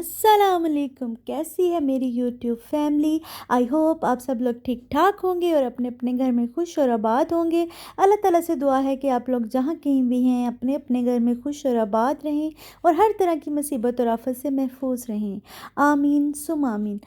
अस्सलाम वालेकुम। कैसी है मेरी यूट्यूब फैमिली। आई होप आप सब लोग ठीक ठाक होंगे और अपने अपने घर में खुश और आबाद होंगे। अल्लाह ताला से दुआ है कि आप लोग जहाँ कहीं भी हैं अपने अपने घर में खुश और आबाद रहें और हर तरह की मुसीबत और आफत से महफूज रहें। आमीन सुम आमीन।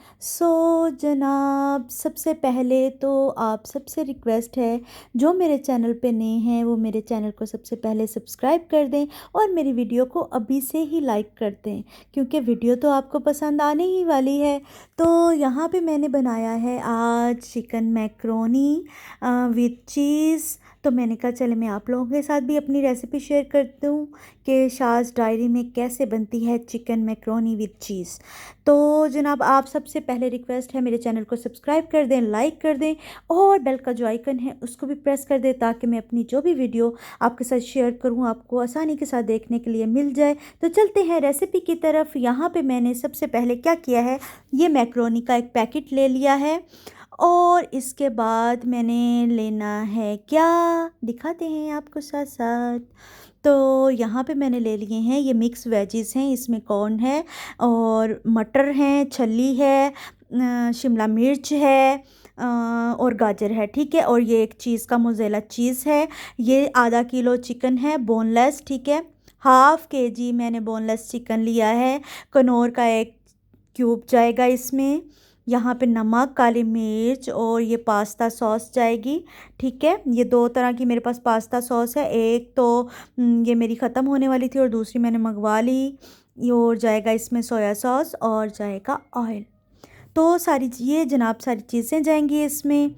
जनाब, सबसे पहले तो आप सबसे रिक्वेस्ट है, जो मेरे चैनल पे नए हैं वो मेरे चैनल को सबसे पहले सब्सक्राइब कर दें और मेरी वीडियो को अभी से ही लाइक कर दें, क्योंकि वीडियो तो आपको पसंद आने ही वाली है। तो यहाँ पे मैंने बनाया है आज चिकन मैक्रोनी विद चीज़। तो मैंने कहा चले मैं आप लोगों के साथ भी अपनी रेसिपी शेयर करती हूँ कि शाज़ डायरी में कैसे बनती है चिकन मैक्रोनी विद चीज़। तो जनाब, आप सबसे पहले रिक्वेस्ट है मेरे चैनल को सब्सक्राइब कर दें, लाइक कर दें और बेल का जो आइकन है उसको भी प्रेस कर दें, ताकि मैं अपनी जो भी वीडियो आपके साथ शेयर करूँ आपको आसानी के साथ देखने के लिए मिल जाए। तो चलते हैं रेसिपी की तरफ। यहाँ पे मैंने सबसे पहले क्या किया है, ये मैक्रोनी का एक पैकेट ले लिया है और इसके बाद मैंने लेना है, क्या दिखाते हैं आपको साथ साथ। तो यहाँ पे मैंने ले लिए हैं ये मिक्स वेजीज़ हैं, इसमें कॉर्न है और मटर हैं, छल्ली है, शिमला मिर्च है और गाजर है, ठीक है। और ये एक चीज़ का मोज़ेला चीज़ है। ये आधा किलो चिकन है बोनलेस, ठीक है। हाफ़ केजी मैंने बोनलेस चिकन लिया है। कनौर का एक क्यूब जाएगा इसमें। यहाँ पे नमक, काली मिर्च और ये पास्ता सॉस जाएगी, ठीक है। ये दो तरह की मेरे पास पास्ता सॉस है, एक तो ये मेरी ख़त्म होने वाली थी और दूसरी मैंने मंगवा ली। ये और जाएगा इसमें सोया सॉस और जाएगा ऑयल। तो ये जनाब सारी चीज़ें जाएंगी इसमें।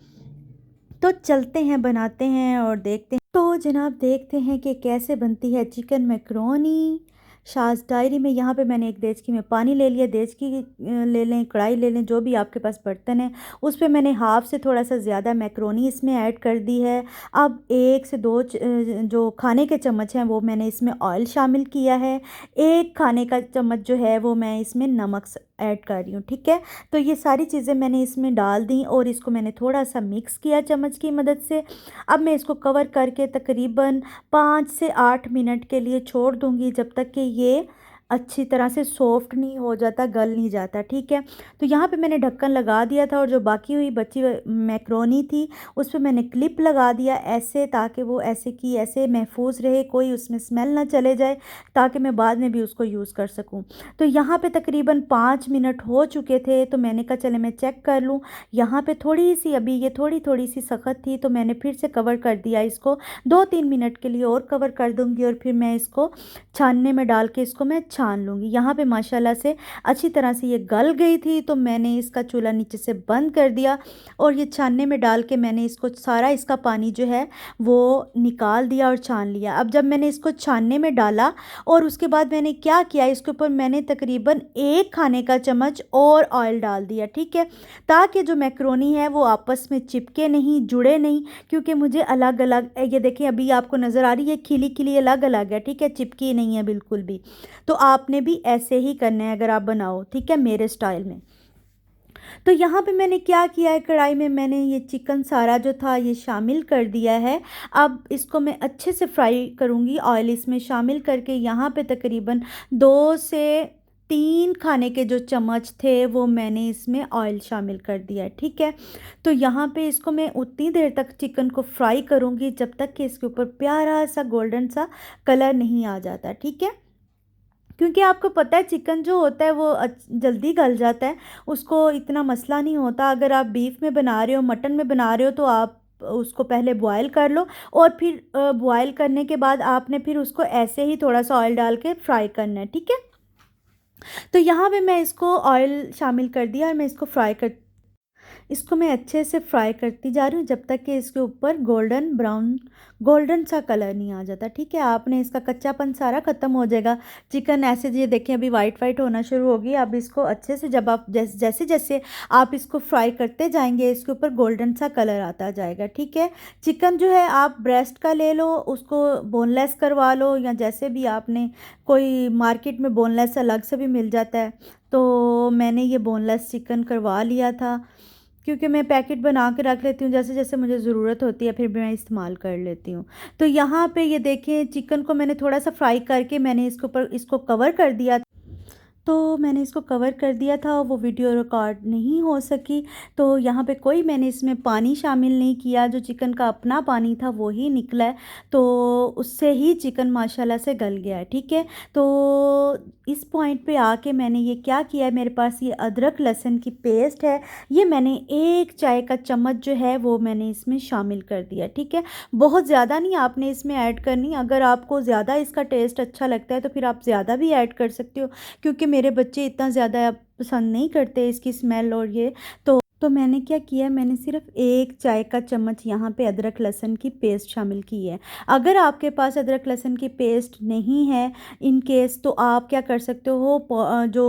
तो चलते हैं, बनाते हैं और देखते हैं। तो जनाब देखते हैं कि कैसे बनती है चिकन मैक्रोनी शाज़ डायरी में। यहाँ पे मैंने एक देचकी में पानी ले लिया, देचकी ले लें, कढ़ाई ले लें, जो भी आपके पास बर्तन है। उस पे मैंने हाफ़ से थोड़ा सा ज़्यादा मैक्रोनी इसमें ऐड कर दी है। अब 1 से 2 जो खाने के चम्मच हैं वो मैंने इसमें ऑयल शामिल किया है। 1 खाने का चम्मच जो है वो मैं इसमें नमक ऐड कर रही हूँ, ठीक है। तो ये सारी चीज़ें मैंने इसमें डाल दी और इसको मैंने थोड़ा सा मिक्स किया चम्मच की मदद से। अब मैं इसको कवर करके तकरीबन 5 से 8 मिनट के लिए छोड़ दूँगी, जब तक कि ये अच्छी तरह से सॉफ्ट नहीं हो जाता, गल नहीं जाता, ठीक है। तो यहाँ पे मैंने ढक्कन लगा दिया था और जो बाकी हुई बची मैक्रोनी थी उस पर मैंने क्लिप लगा दिया ऐसे, ताकि वो ऐसे की ऐसे महफूज रहे, कोई उसमें स्मेल ना चले जाए, ताकि मैं बाद में भी उसको यूज़ कर सकूँ। तो यहाँ पे तकरीबन 5 मिनट हो चुके थे, तो मैंने कहा चले मैं चेक कर लूँ। यहाँ पे थोड़ी सी अभी ये थोड़ी सी सख्त थी, तो मैंने फिर से कवर कर दिया इसको। 2-3 मिनट के लिए और कवर कर दूँगी और फिर मैं इसको छानने में डाल के इसको मैं छान लूँगी। यहाँ पे माशाल्लाह से अच्छी तरह से ये गल गई थी, तो मैंने इसका चूल्हा नीचे से बंद कर दिया और ये छानने में डाल के मैंने इसको सारा इसका पानी जो है वो निकाल दिया और छान लिया। अब जब मैंने इसको छानने में डाला और उसके बाद मैंने क्या किया, इसके ऊपर मैंने तकरीबन 1 खाने का चम्मच और ऑयल डाल दिया, ठीक है, ताकि जो मैक्रोनी है वो आपस में चिपके नहीं, जुड़े नहीं। क्योंकि मुझे अलग अलग, ये देखिए अभी आपको नज़र आ रही है खिली खिली अलग अलग है, ठीक है, चिपकी नहीं है बिल्कुल भी। तो आपने भी ऐसे ही करना है अगर आप बनाओ, ठीक है, मेरे स्टाइल में। तो यहाँ पे मैंने क्या किया है, कढ़ाई में मैंने ये चिकन सारा जो था ये शामिल कर दिया है। अब इसको मैं अच्छे से फ्राई करूँगी, ऑयल इसमें शामिल करके। यहाँ पे तकरीबन 2 से 3 खाने के जो चम्मच थे वो मैंने इसमें ऑयल शामिल कर दिया है, ठीक है। तो यहाँ पे इसको मैं उतनी देर तक चिकन को फ्राई करूँगी जब तक कि इसके ऊपर प्यारा सा गोल्डन सा कलर नहीं आ जाता, ठीक है। क्योंकि आपको पता है चिकन जो होता है वो जल्दी गल जाता है, उसको इतना मसला नहीं होता। अगर आप बीफ में बना रहे हो, मटन में बना रहे हो, तो आप उसको पहले बॉयल कर लो और फिर बॉयल करने के बाद आपने फिर उसको ऐसे ही थोड़ा सा ऑयल डाल के फ्राई करना है, ठीक है। तो यहाँ पे मैं इसको ऑयल शामिल कर दिया और मैं इसको मैं अच्छे से फ्राई करती जा रही हूँ जब तक कि इसके ऊपर गोल्डन ब्राउन गोल्डन सा कलर नहीं आ जाता, ठीक है। आपने इसका कच्चापन सारा ख़त्म हो जाएगा। चिकन ऐसे ये देखें अभी वाइट वाइट होना शुरू होगी। अब इसको अच्छे से जब आप जैसे जैसे आप इसको फ्राई करते जाएंगे इसके ऊपर गोल्डन सा कलर आता जाएगा, ठीक है। चिकन जो है आप ब्रेस्ट का ले लो, उसको बोनलेस करवा लो, या जैसे भी आपने कोई मार्केट में बोनलेस अलग से भी मिल जाता है। तो मैंने ये बोनलेस चिकन करवा लिया था, क्योंकि मैं पैकेट बना के रख लेती हूँ, जैसे जैसे मुझे ज़रूरत होती है फिर भी मैं इस्तेमाल कर लेती हूँ। तो यहाँ पे ये देखें चिकन को मैंने थोड़ा सा फ्राई करके मैंने इसके ऊपर इसको कवर कर दिया। तो मैंने इसको कवर कर दिया था, वो वीडियो रिकॉर्ड नहीं हो सकी। तो यहाँ पे कोई मैंने इसमें पानी शामिल नहीं किया, जो चिकन का अपना पानी था वो ही निकला है। तो उससे ही चिकन माशाल्लाह से गल गया है, ठीक है। तो इस पॉइंट पे आके मैंने ये क्या किया है, मेरे पास ये अदरक लहसुन की पेस्ट है, ये मैंने 1 चाय का चम्मच जो है वो मैंने इसमें शामिल कर दिया, ठीक है। बहुत ज़्यादा नहीं आपने इसमें ऐड करनी, अगर आपको ज़्यादा इसका टेस्ट अच्छा लगता है तो फिर आप ज़्यादा भी ऐड कर सकते हो, क्योंकि मेरे बच्चे इतना ज़्यादा पसंद नहीं करते इसकी स्मेल और ये। तो मैंने क्या किया, मैंने सिर्फ 1 चाय का चम्मच यहाँ पे अदरक लहसुन की पेस्ट शामिल की है। अगर आपके पास अदरक लहसुन की पेस्ट नहीं है इन केस, तो आप क्या कर सकते हो, जो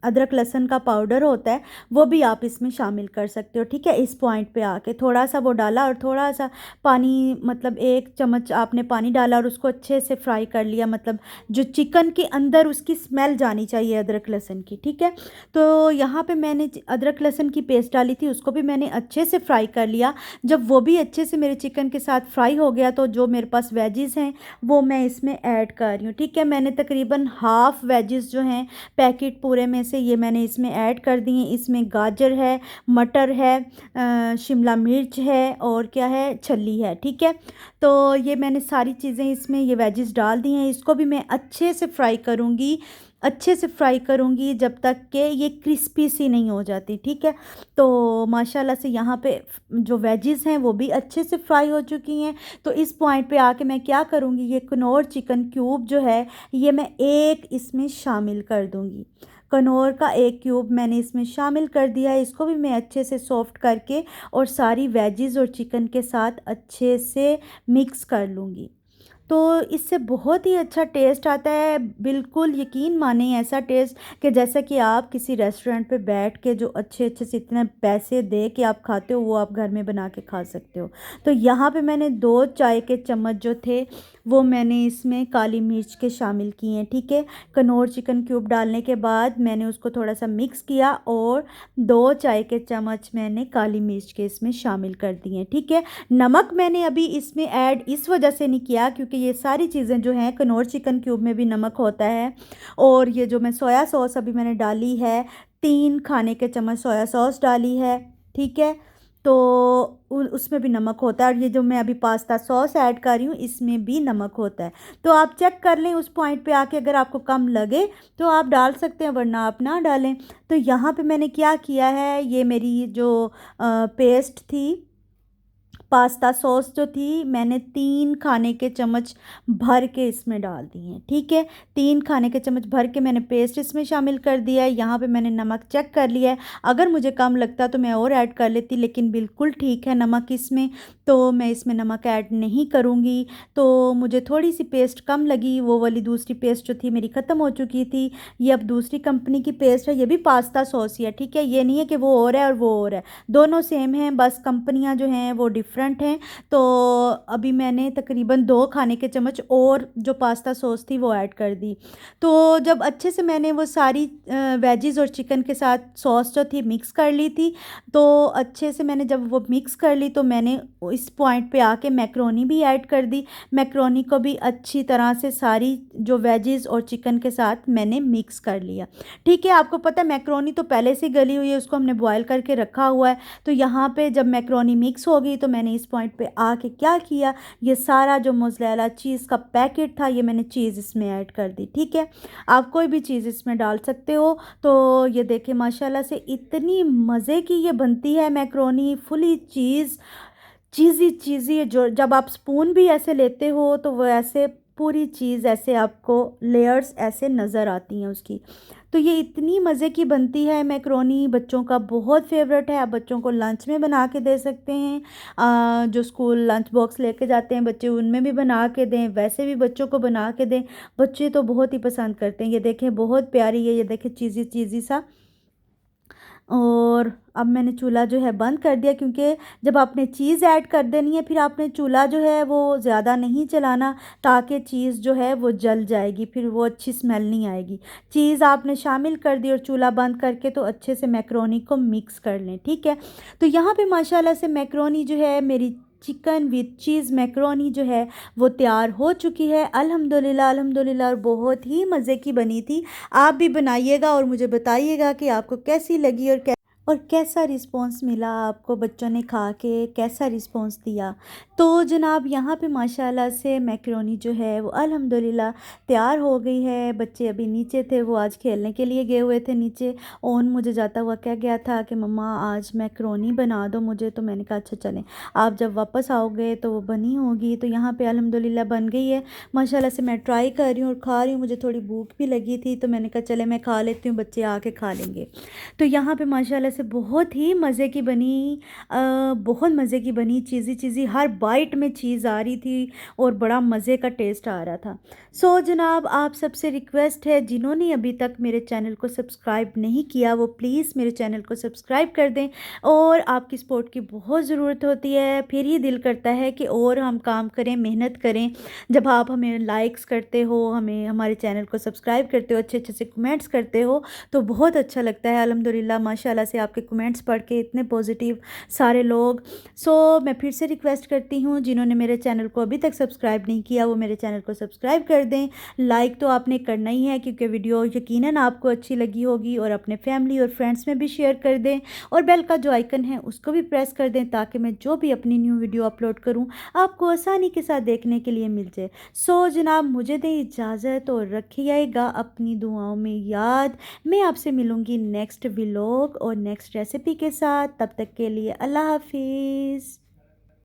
अदरक लहसुन का पाउडर होता है वो भी आप इसमें शामिल कर सकते हो, ठीक है। इस पॉइंट पे आके थोड़ा सा वो डाला और थोड़ा सा पानी, मतलब 1 चम्मच आपने पानी डाला और उसको अच्छे से फ्राई कर लिया, मतलब जो चिकन के अंदर उसकी स्मेल जानी चाहिए अदरक लहसुन की, ठीक है। तो यहाँ पे मैंने अदरक लहसुन की पेस्ट डाली थी, उसको भी मैंने अच्छे से फ्राई कर लिया। जब वो भी अच्छे से मेरे चिकन के साथ फ्राई हो गया, तो जो मेरे पास वेजिस हैं वो मैं इसमें ऐड कर रही हूँ, ठीक है। मैंने तकरीबन हाफ़ वेजिस जो हैं पैकेट पूरे में से, ये मैंने इसमें ऐड कर दी हैं। इसमें गाजर है, मटर है, शिमला मिर्च है और क्या है, छल्ली है, ठीक है। तो ये मैंने सारी चीज़ें इसमें ये वेजिस डाल दी हैं। इसको भी मैं अच्छे से फ्राई करूँगी, अच्छे से फ्राई करूँगी जब तक कि ये क्रिस्पी सी नहीं हो जाती, ठीक है। तो माशाल्लाह से यहाँ पे जो वेजिस हैं वो भी अच्छे से फ्राई हो चुकी हैं। तो इस पॉइंट पे आके मैं क्या करूँगी, ये कनौर चिकन क्यूब जो है ये मैं एक इसमें शामिल कर दूँगी। कनौर का 1 क्यूब मैंने इसमें शामिल कर दिया है। इसको भी मैं अच्छे से सॉफ्ट करके और सारी वेजिस और चिकन के साथ अच्छे से मिक्स कर लूँगी। तो इससे बहुत ही अच्छा टेस्ट आता है, बिल्कुल यकीन मानें ऐसा टेस्ट कि जैसा कि आप किसी रेस्टोरेंट पे बैठ के जो अच्छे-अच्छे से इतने पैसे दे के आप खाते हो, वो आप घर में बना के खा सकते हो। तो यहाँ पे मैंने 2 चाय के चम्मच जो थे वो मैंने इसमें काली मिर्च के शामिल किए हैं, ठीक है। कनौर चिकन क्यूब डालने के बाद मैंने उसको थोड़ा-सा मिक्स किया और 2 चाय के चम्मच मैंने काली मिर्च के इसमें शामिल कर दिए हैं, ठीक है। नमक मैंने अभी इसमें ऐड इस वजह से नहीं किया क्योंकि ये सारी चीज़ें जो हैं, कनौर चिकन क्यूब में भी नमक होता है। और ये जो मैं सोया सॉस अभी मैंने डाली है, 3 खाने के चम्मच सोया सॉस डाली है, ठीक है। तो उसमें भी नमक होता है और ये जो मैं अभी पास्ता सॉस ऐड कर रही हूँ इसमें भी नमक होता है। तो आप चेक कर लें उस पॉइंट पे आके, अगर आपको कम लगे तो आप डाल सकते हैं, वरना आप ना डालें। तो यहाँ पे मैंने क्या किया है, ये मेरी जो पेस्ट थी, पास्ता सॉस जो थी, मैंने 3 खाने के चम्मच भर के इसमें डाल दी हैं, ठीक है। 3 खाने के चम्मच भर के मैंने पेस्ट इसमें शामिल कर दिया है। यहाँ पे मैंने नमक चेक कर लिया है, अगर मुझे कम लगता तो मैं और ऐड कर लेती, लेकिन बिल्कुल ठीक है नमक इसमें, तो मैं इसमें नमक ऐड नहीं करूँगी। तो मुझे थोड़ी सी पेस्ट कम लगी, वो वाली दूसरी पेस्ट जो थी मेरी ख़त्म हो चुकी थी। ये अब दूसरी कंपनी की पेस्ट है, ये भी पास्ता सॉस ही है, ठीक है। ये नहीं है कि वो और है और वो और है, दोनों सेम हैं, बस कंपनियां जो हैं वो डिफरेंट हैं। तो अभी मैंने तकरीबन 2 खाने के चम्मच और जो पास्ता सॉस थी वो ऐड कर दी। तो जब अच्छे से मैंने वो सारी वेजिस और चिकन के साथ सॉस जो थी मिक्स कर ली थी, तो अच्छे से मैंने जब वो मिक्स कर ली तो मैंने इस पॉइंट पे आके मैक्रोनी भी ऐड कर दी। मैक्रोनी को भी अच्छी तरह से सारी जो वेजिस और चिकन के साथ मैंने मिक्स कर लिया, ठीक है। आपको पता है मैक्रोनी तो पहले से गली हुई है, उसको हमने बॉयल करके रखा हुआ है। तो यहाँ पे जब मैक्रोनी मिक्स हो गई तो मैंने इस पॉइंट पे आके क्या किया, ये सारा जो मोज़रेला चीज़ का पैकेट था ये मैंने चीज़ इसमें ऐड कर दी, ठीक है। आप कोई भी चीज़ इसमें डाल सकते हो। तो ये देखिए माशाल्लाह से इतनी मज़े की ये बनती है मैक्रोनी, फुली चीज़ी चीज़ी, जो जब आप स्पून भी ऐसे लेते हो तो वो ऐसे पूरी चीज़ ऐसे आपको लेयर्स ऐसे नज़र आती हैं उसकी। तो ये इतनी मज़े की बनती है मैक्रोनी, बच्चों का बहुत फेवरेट है। आप बच्चों को लंच में बना के दे सकते हैं, जो स्कूल लंच बॉक्स लेके जाते हैं बच्चे उनमें भी बना के दें, वैसे भी बच्चों को बना के दें, बच्चे तो बहुत ही पसंद करते हैं। ये देखें बहुत प्यारी है, ये देखें चीज़ी चीज़ी सा। और अब मैंने चूल्हा जो है बंद कर दिया, क्योंकि जब आपने चीज़ ऐड कर देनी है फिर आपने चूल्हा जो है वो ज़्यादा नहीं चलाना, ताकि चीज़ जो है वो जल जाएगी, फिर वो अच्छी स्मेल नहीं आएगी। चीज़ आपने शामिल कर दी और चूल्हा बंद करके तो अच्छे से मैक्रोनी को मिक्स कर लें, ठीक है। तो यहाँ पे माशाल्लाह से मैक्रोनी जो है मेरी चिकन विद चीज़ मैकरोनी जो है वो तैयार हो चुकी है। अल्हम्दुलिल्लाह अल्हम्दुलिल्लाह, और बहुत ही मज़े की बनी थी। आप भी बनाइएगा और मुझे बताइएगा कि आपको कैसी लगी और कैसा रिस्पांस मिला आपको, बच्चों ने खा के कैसा रिस्पांस दिया। तो जनाब यहाँ पे माशाल्लाह से मैकरोनी जो है वो अल्हम्दुलिल्लाह तैयार हो गई है। बच्चे अभी नीचे थे, वो आज खेलने के लिए गए हुए थे नीचे। ओन मुझे जाता हुआ कह गया था कि मम्मा आज मैकरोनी बना दो मुझे, तो मैंने कहा अच्छा चलें, आप जब वापस आओगे तो वो बनी होगी। तो यहाँ पे अल्हम्दुलिल्लाह बन गई है माशाल्लाह से। मैं ट्राई कर रही हूँ और खा रही हूँ, मुझे थोड़ी भूख भी लगी थी तो मैंने कहा चले मैं खा लेती हूँ, बच्चे आके खा लेंगे। तो यहाँ पे माशाल्लाह से बहुत ही मज़े की बनी, बहुत मज़े की बनी, चीज़ी चीज़ी हर बाइट में चीज़ आ रही थी और बड़ा मज़े का टेस्ट आ रहा था। सो जनाब आप सबसे रिक्वेस्ट है, जिन्होंने अभी तक मेरे चैनल को सब्सक्राइब नहीं किया वो प्लीज़ मेरे चैनल को सब्सक्राइब कर दें। और आपकी सपोर्ट की बहुत ज़रूरत होती है, फिर ही दिल करता है कि और हम काम करें, मेहनत करें। जब आप हमें लाइक्स करते हो, हमें हमारे चैनल को सब्सक्राइब करते हो, अच्छे अच्छे से कमेंट्स करते हो, तो बहुत अच्छा लगता है। अल्हम्दुलिल्लाह माशाल्लाह से आपके कमेंट्स पढ़ के इतने पॉजिटिव सारे लोग। सो मैं फिर से रिक्वेस्ट करती हूँ, जिन्होंने मेरे चैनल को अभी तक सब्सक्राइब नहीं किया वो मेरे चैनल को सब्सक्राइब कर दें। लाइक तो आपने करना ही है क्योंकि वीडियो यकीनन आपको अच्छी लगी होगी, और अपने फैमिली और फ्रेंड्स में भी शेयर कर दें, और बेल का जो आइकन है उसको भी प्रेस कर दें ताकि मैं जो भी अपनी न्यू वीडियो अपलोड करूँ आपको आसानी के साथ देखने के लिए मिल जाए। सो जनाब मुझे दें इजाज़त और रखिएगा अपनी दुआओं में याद। मैं आपसे मिलूँगी नेक्स्ट व्लॉग और नेक्स्ट रेसिपी के साथ। तब तक के लिए अल्लाह हाफिज़।